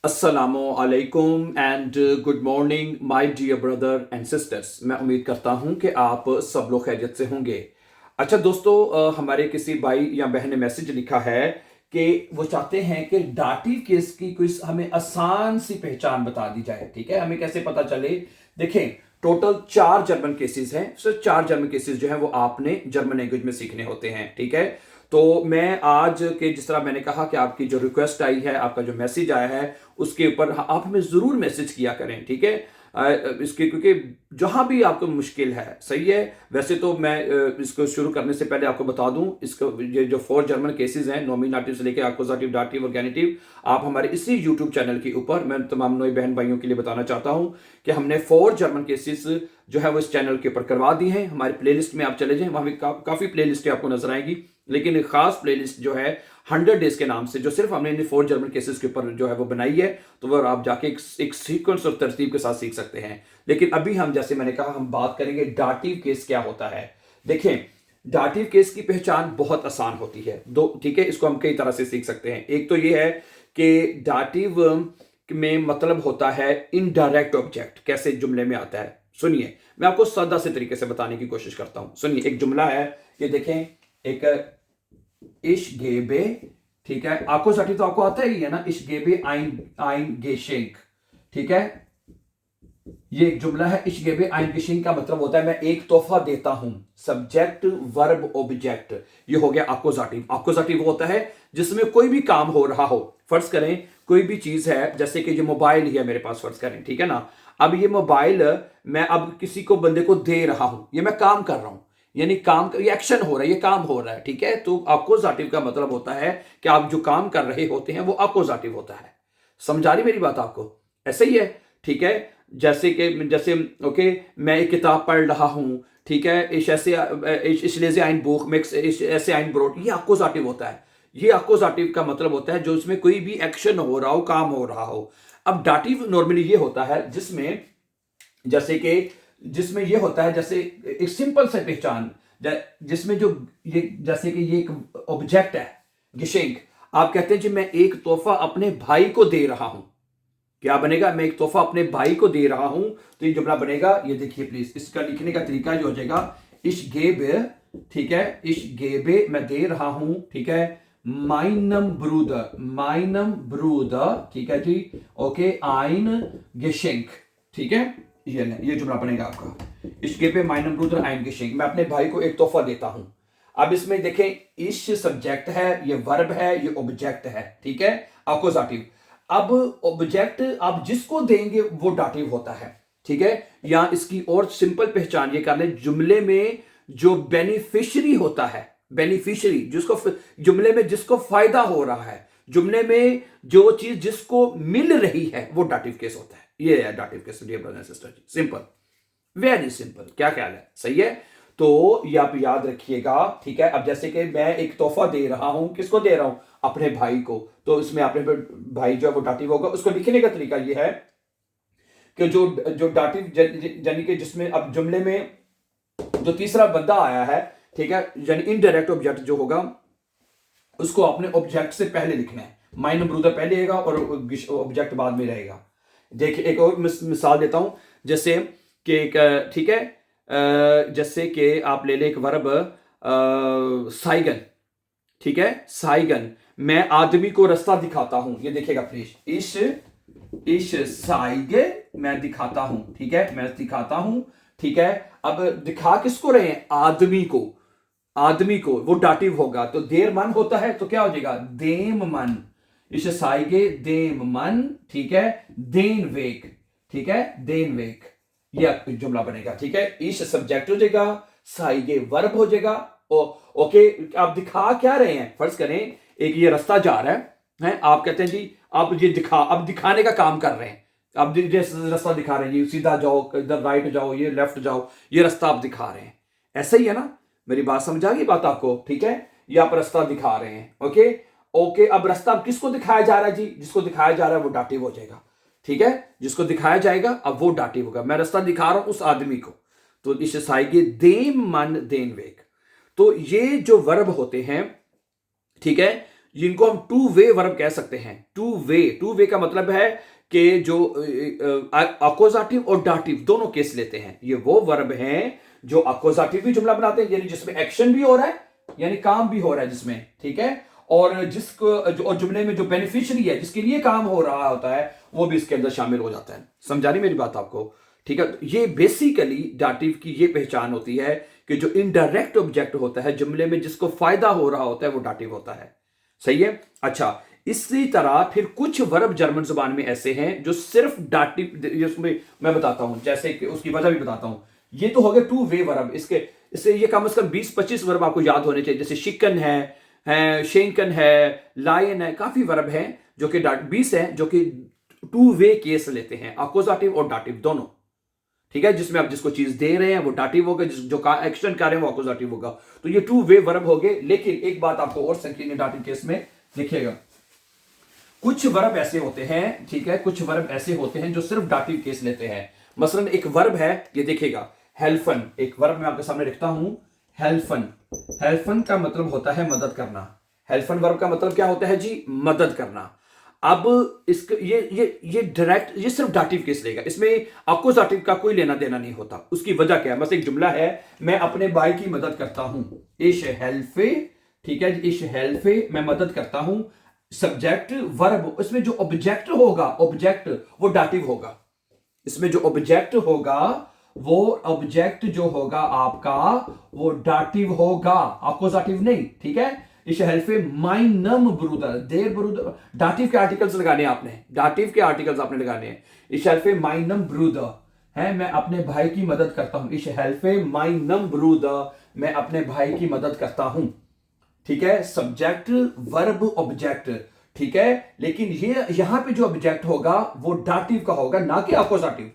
अस्सलामु अलैकुम and good morning my dear brother and sisters. मैं उम्मीद करता हूं कि आप सब लोग खैरियत से होंगे। अच्छा दोस्तों, हमारे किसी भाई या बहन ने मैसेज लिखा है कि वो चाहते हैं कि डाटिव केस की कोई हमें आसान सी पहचान बता दी जाए। ठीक है, हमें कैसे पता चले। देखें, टोटल 4 जर्मन केसेस हैं। सिर्फ 4 जर्मन केसेस जो हैं वो आपने जर्मन लैंग्वेज में सीखने होते हैं। ठीक है, तो मैं आज के जिस तरह मैंने कहा कि आपकी जो रिक्वेस्ट आई है, आपका जो मैसेज आया है, उसके ऊपर आप हमें जरूर मैसेज किया करें। ठीक है, इसके क्योंकि जहां भी आपको मुश्किल है, सही है। वैसे तो मैं इसको शुरू करने से पहले आपको बता दूं, इसको ये जो 4 जर्मन केसेस हैं, नॉमिनेटिव से लेकर एक्कुजेटिव, दाटिव और गेनिटिव, आप हमारे इसी यूट्यूब चैनल के ऊपर, मैं तमाम नए बहन भाइयों के लिए बताना चाहता हूं कि हमने 4 जर्मन केसेस जो है वो इस चैनल के ऊपर करवा दी हैं। हमारी प्लेलिस्ट में आप चले जाएं, वहां भी काफी प्लेलिस्टें आपको नजर आएंगी, लेकिन एक खास प्लेलिस्ट जो है 100 डेज के नाम से, जो सिर्फ हमने इन 4 जर्मन केसेस के ऊपर जो है वो बनाई है, तो वो आप जाके एक सीक्वेंस और तरतीब के साथ सीख सकते हैं। लेकिन अभी हम, जैसे मैंने कहा, हम बात करेंगे डाटिव केस क्या होता है। देखें, डाटिव केस की पहचान बहुत आसान होती है दो। ठीक है, इसको हम कई तरह से सीख सकते हैं। एक तो ये है कि डाटिव में मतलब होता है इनडायरेक्ट ऑब्जेक्ट। कैसे जुमले में आता है, सुनिए, मैं आपको सादा से तरीके से बताने की कोशिश करता हूं। सुनिए, एक जुमला है, ये देखें, एक इश गेबे। ठीक है, आपको साठी तो आपको आता ही है ना, इश गेबे आइन आइन गेशेंक। ठीक है, ये एक जुमला है, इश गेबे आइन गेशेंक का मतलब होता है मैं एक तोहफा देता हूं। सब्जेक्ट वर्ब ऑब्जेक्ट, ये हो गया आक्कोजाटिव। आक्कोजाटिव वो होता है जिसमें कोई भी काम हो रहा हो। फर्ज करें कोई भी चीज है, जैसे कि ये मोबाइल ही है मेरे पास, फर्ज करें, ठीक है ना। अब ये मोबाइल मैं अब किसी को, बंदे को दे रहा हूं, ये मैं काम कर रहा हूं, यानी काम, ये एक्शन हो रहा है, ये काम हो रहा है। ठीक है, तो अपोजिटिव का मतलब होता है कि आप जो काम कर रहे होते हैं वो अपोजिटिव होता है। समझा रही मेरी बात आपको? ऐसे ही है। ठीक है, जैसे ओके, मैं एक किताब पढ़ रहा हूं। ठीक है, इसलिए आइन बुक मिक्स ऐसे आइन ब्रोट, ये अपोजिटिव होता है। ये अपोजिटिव का मतलब होता है जो इसमें कोई भी एक्शन हो रहा हो, काम हो रहा हो। अब डाटिव नॉर्मली ये होता है जिसमें, जैसे कि जिसमें ये होता है, जैसे एक सिंपल से पहचान, जिसमें जो ये, जैसे कि ये एक ऑब्जेक्ट है, गिशिंग। आप कहते हैं जी मैं एक तोहफा अपने भाई को दे रहा हूं। क्या बनेगा? मैं एक तोहफा अपने भाई को दे रहा हूं, तो ये जुमला बनेगा, ये देखिए प्लीज, इसका लिखने का तरीका जो हो जाएगा, इश गेबे। ठीक है, इश गेबे मैं दे रहा हूं। ठीक है, माइनम ब्रूदर। ठीक है जी, ओके, आइन गेशिंग। ठीक है, ये जुमला बनेगा आपका, इसके पे माइनम ब्रूदर आइन गेशिंग, मैं अपने भाई को एक तोहफा देता हूं। अब इसमें देखें, इश सब्जेक्ट है, ये वर्ब है, ये ऑब्जेक्ट है। ठीक है, अकोजाटिव। अब ऑब्जेक्ट आप जिसको देंगे वो डाटिव होता है। ठीक है, या इसकी और सिंपल पहचान ये कर ले, जुमले में जो बेनिफिशियरी होता है, बेनिफिशियरी जिसको, जुमले में जिसको फायदा हो रहा है, जुमले में जो चीज जिसको मिल रही है, वो डाटिव केस होता है। ये है dative case, dear brother and sister ji. Simple, very simple. क्या ख्याल है? सही है, तो ये आप याद रखिएगा। ठीक है, अब जैसे कि मैं एक तोहफा दे रहा हूं, किसको दे रहा हूं? अपने भाई को, तो इसमें अपने भाई जो है वो डाटिव होगा। उसको लिखने का तरीका ये है कि जो जो डाटिव, यानी कि जिसमें अब जुमले में जो तीसरा बंदा आया है, ठीक है, यानी इनडायरेक्ट ऑब्जेक्ट जो होगा, उसको अपने ऑब्जेक्ट से पहले लिखना है। माइनर ब्रूदर पहले रहेगा और ऑब्जेक्ट बाद में रहेगा। देखिए, एक और मिसाल देता हूं, जैसे कि एक, ठीक है, जैसे कि आप ले ले एक वर्ब, साइगन। ठीक है, साइगन, मैं आदमी को रास्ता दिखाता हूं। ये देखिएगा प्लीज, इश साइगे, मैं दिखाता हूं। ठीक है, मैं दिखाता हूं। ठीक है, अब दिखा किसको रहे हैं? आदमी को। आदमी को, वो डाटिव होगा, तो देर मन होता है, तो क्या हो जाएगा? देम मन। इश साइगे देम मन। ठीक है, देन वेग। ठीक है, देन वेग, ये जुमला बनेगा। ठीक है, इश सब्जेक्ट हो जाएगा, साइगे वर्ब हो जाएगा। ओके, आप दिखा क्या रहे हैं? फर्ज करें एक ये रास्ता जा रहा है, आप कहते हैं जी आप ये अब दिखाने का काम कर रहे हैं। आप रास्ता दिखा रहे हैं, ये सीधा जाओ, इधर राइट जाओ, ये लेफ्ट जाओ, ये रास्ता आप दिखा रहे हैं। ऐसा ही है ना? मेरी बात समझ आ गई बात आपको? ठीक है, ये आप रास्ता दिखा रहे हैं। ओके ओके, अब रास्ता किसको दिखाया जा रहा है जी? जिसको दिखाया जा रहा है वो डाटिव हो जाएगा। ठीक है, जिसको दिखाया जाएगा अब वो डाटिव होगा। मैं रास्ता दिखा रहा हूं उस आदमी को, तो इस आएगी देम मन देन वेग। तो ये जो वर्ब होते हैं, ठीक है, जिनको हम टू वे वर्ब कह सकते हैं। टू वे का मतलब है कि जो अकोजाटिव और डाटिव दोनों केस लेते हैं। ये वो वर्ब हैं जो अकोजाटिव भी जुमला बनाते हैं, यानी जिसमें एक्शन भी हो रहा है, यानी काम भी हो रहा है जिसमें, ठीक है, और और जुमले में जो बेनिफिशियरी है जिसके लिए काम हो रहा होता है वो भी इसके अंदर शामिल हो जाता है। समझा नहीं मेरी बात आपको? ठीक है, तो ये बेसिकली डाटिव की ये पहचान होती है कि जो इनडायरेक्ट ऑब्जेक्ट होता है जुमले में, जिसको फायदा हो रहा होता है, वो डाटिव होता है। सही है। अच्छा, इसी तरह फिर कुछ वर्ब जर्मन जुबान में ऐसे हैं जो सिर्फ डाटिव, इसमें मैं बताता हूं, जैसे कि उसकी वजह भी बताता हूं। ये तो हो गया टू वे वर्ब। इससे ये कम से कम 20-25 वर्ब आपको याद होने चाहिए, जैसे शिकन है शेंकन है, लायन है, काफी वर्ब हैं जो कि 20 है जो कि टू वे केस लेते हैं, अकोजाटिव और डाटिव दोनों। ठीक है, जिसमें आप जिसको चीज दे रहे हैं वो डाटिव होगा, जो एक्शन कर रहे हैं वो अकोजाटिव होगा। तो ये टू वे वर्ब हो गए। लेकिन एक बात आपको और संकीर्ण डाटिव केस में देखिएगा, कुछ वर्ब ऐसे होते हैं, ठीक है, कुछ वर्ब ऐसे होते हैं जो सिर्फ डाटिव केस लेते हैं। मसलन एक वर्ब है, ये देखिएगा, हेल्फन। एक वर्ब मैं आपके सामने लिखता हूं, हेल्फन। हेल्फन का मतलब होता है मदद करना। हेल्फन वर्ब का मतलब क्या होता है जी? मदद करना। अब इसके ये डायरेक्ट, ये सिर्फ डाटिव केस लेगा, इसमें अकोजाटिव का कोई लेना देना नहीं होता। उसकी वजह क्या है? बस एक जुमला है, मैं अपने भाई की मदद करता हूं, इश हेल्फे, ठीक है, इश हेल्फे, मैं मदद करता हूं। सब्जेक्ट वर्ब, इसमें जो ऑब्जेक्ट होगा, ऑब्जेक्ट वो डाटिव होगा। इसमें जो ऑब्जेक्ट होगा, वो ऑब्जेक्ट जो होगा आपका, वो डाटिव होगा, अकोजाटिव नहीं। ठीक है, इस हेल्फे माइनम ब्रूदर, देर ब्रूदर, डाटिव के आर्टिकल्स लगाने हैं आपने, डाटिव के आर्टिकल्स आपने लगाने हैं। इस हेल्फे माइनम ब्रूदर है, मैं अपने भाई की मदद करता हूं। इस हेल्फे माइनम ब्रूदर, मैं अपने भाई की मदद करता हूं। ठीक है, सब्जेक्ट वर्ब ऑब्जेक्ट, ठीक है, लेकिन ये यहां पे जो ऑब्जेक्ट होगा वो डाटिव का होगा, ना कि अकोजाटिव।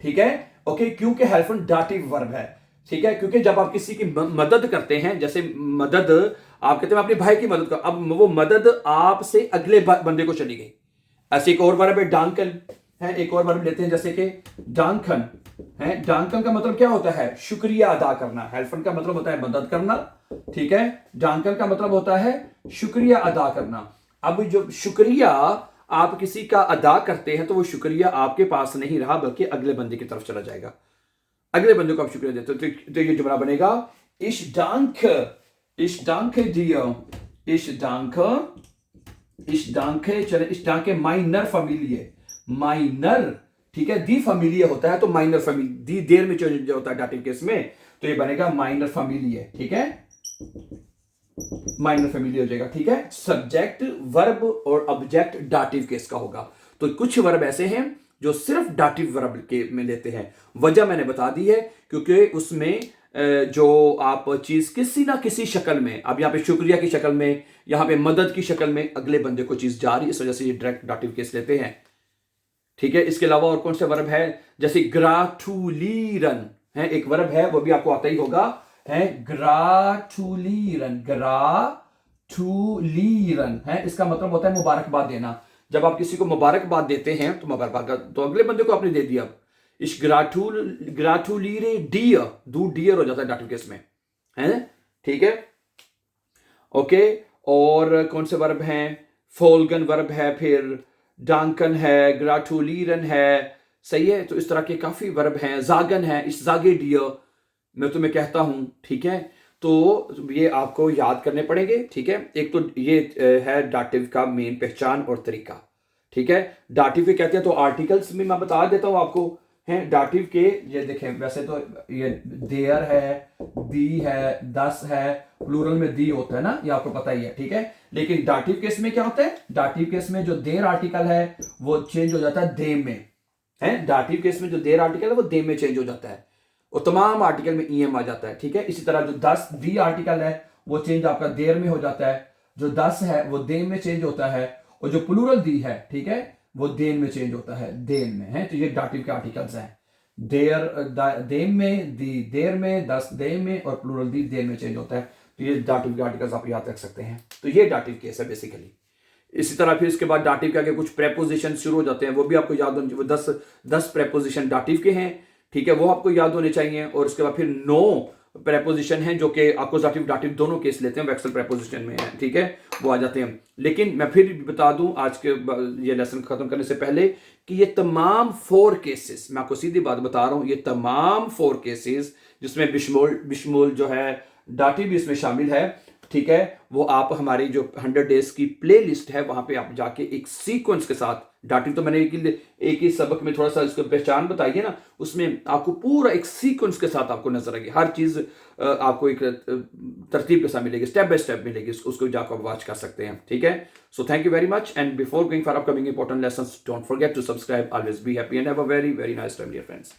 ठीक है, ओके, क्योंकि हेल्फन डाटिव वर्ब है। ठीक है, क्योंकि जब आप किसी की मदद करते हैं, जैसे मदद आप कहते हैं अपने भाई की मदद कर, अब वो मदद आपसे अगले बंदे को चली गई। ऐसे एक और वर्ब है डांकन है, एक और वर्ब लेते हैं जैसे कि डांकन है। डांकन का मतलब क्या होता है? शुक्रिया अदा करना। हेल्फन का मतलब होता है मदद करना, ठीक है, डांकन का मतलब होता है शुक्रिया अदा करना। अब जब शुक्रिया आप किसी का अदा करते हैं तो वो शुक्रिया आपके पास नहीं रहा, बल्कि अगले बंदे की तरफ चला जाएगा, अगले बंदे को आप शुक्रिया देते हो। तो ये जुमला बनेगा, इश डांके दियो, इश डांके, चले, इश डांके माइनर फैमिलिये, माइनर, ठीक है, दी फैमिलिये होता है तो माइनर फैमिली, दी देर में चेंज होता है डाटिव केस में, तो ये बनेगा माइनर फैमिलिये। ठीक है, माइनर फैमिली हो जाएगा। ठीक है, सब्जेक्ट वर्ब और ऑब्जेक्ट डाटिव केस का होगा। तो कुछ वर्ब ऐसे हैं जो सिर्फ डाटिव वर्ब के में लेते हैं। वजह मैंने बता दी है, क्योंकि उसमें जो आप चीज किसी ना किसी शक्ल में, अब यहां पे शुक्रिया की शक्ल में, यहां पे मदद की शक्ल में अगले बंदे को चीज जा रही है, इस वजह से ये डायरेक्ट डाटिव केस लेते हैं। ठीक है, इसके अलावा और कौन से वर्ब है? जैसे ग्राटुलीरन है, एक वर्ब है, वो भी आपको आता ही होगा, है ग्राटुलीरन, ग्राटुलीरन है, इसका मतलब होता है मुबारकबाद देना। जब आप किसी को मुबारकबाद देते हैं तो मुबारकबाद तो अगले बंदे को आपने दे दिया। इस ग्राटुलीरे डियर, दू डियर हो जाता है डाटिव केस में, है। ठीक है, ओके, और कौन से वर्ब हैं? फोल्गन वर्ब है, फिर डांकन है, ग्राटुलीरन है, सही है। तो इस तरह के काफी वर्ब हैं, जागन है, इस जागे डियर मैं तुम्हें कहता हूं। ठीक है, तो ये आपको याद करने पड़ेंगे। ठीक है, एक तो ये है डाटिव का मेन पहचान और तरीका। ठीक है, डाटिव के कहते हैं तो आर्टिकल्स में मैं बता देता हूं आपको, हैं डाटिव के, ये देखें, वैसे तो ये देयर है, दी है, दस है, प्लूरल में दी होता है ना, ये आपको पता ही है। ठीक है, लेकिन डाटिव केस में क्या होता है? डाटिव केस में जो देर आर्टिकल है वो चेंज हो जाता है देम में, है। डाटिव केस में जो देर आर्टिकल है वो देम में चेंज हो जाता है, और तमाम आर्टिकल में ईएम आ जाता है। ठीक है, इसी तरह जो 10 दी आर्टिकल है वो चेंज आपका देर में हो जाता है, जो 10 है वो देन में चेंज होता है, और जो प्लूरल दी है, ठीक है, वो देन में चेंज होता है, देन में, है। तो ये डाटिव के आर्टिकल्स हैं, देर देन में, दी देर में, 10 देन में, और प्लूरल दी देन में चेंज होता है। तो ये डाटिव के आर्टिकल्स आप याद रख सकते हैं। तो ये डाटिव केस है बेसिकली। इसी तरह फिर इसके बाद डाटिव के आगे कुछ प्रेपोजिशन शुरू हो जाते हैं, वो भी आपको याद होने, वो 10 प्रेपोजिशन डाटिव के हैं। ठीक है, वो आपको याद होने चाहिए। और उसके बाद फिर 9 प्रेपोजिशन हैं जो कि अक्यूजेटिव दाटिव दोनों केस लेते हैं, वेक्सल प्रेपोजिशन में है, ठीक है, वो आ जाते हैं। लेकिन मैं फिर भी बता दूं आज के ये लेसन खत्म करने से पहले कि ये तमाम 4 केसेस, मैं आपको सीधी बात बता रहा हूं, ये तमाम 4 केसेस जिसमें बिशमोल जो है दाटिव भी इसमें शामिल है, ठीक है, वो आप हमारी जो 100 डेज की प्ले लिस्ट है वहां पे आप जाके एक सीक्वेंस के साथ, दाटिव तो मैंने एक ही सबक में थोड़ा सा इसको पहचान बताई है ना, उसमें आपको पूरा एक सीक्वेंस के साथ आपको नजर आएगी, हर चीज आपको एक तरतीब के साथ मिलेगी, स्टेप बाय स्टेप मिलेगी, उसको जाकर आप वॉच कर सकते हैं, ठीक है। So thank you very much, and before going for upcoming important lessons, don't forget to subscribe, always be happy and have a very very nice time dear friends.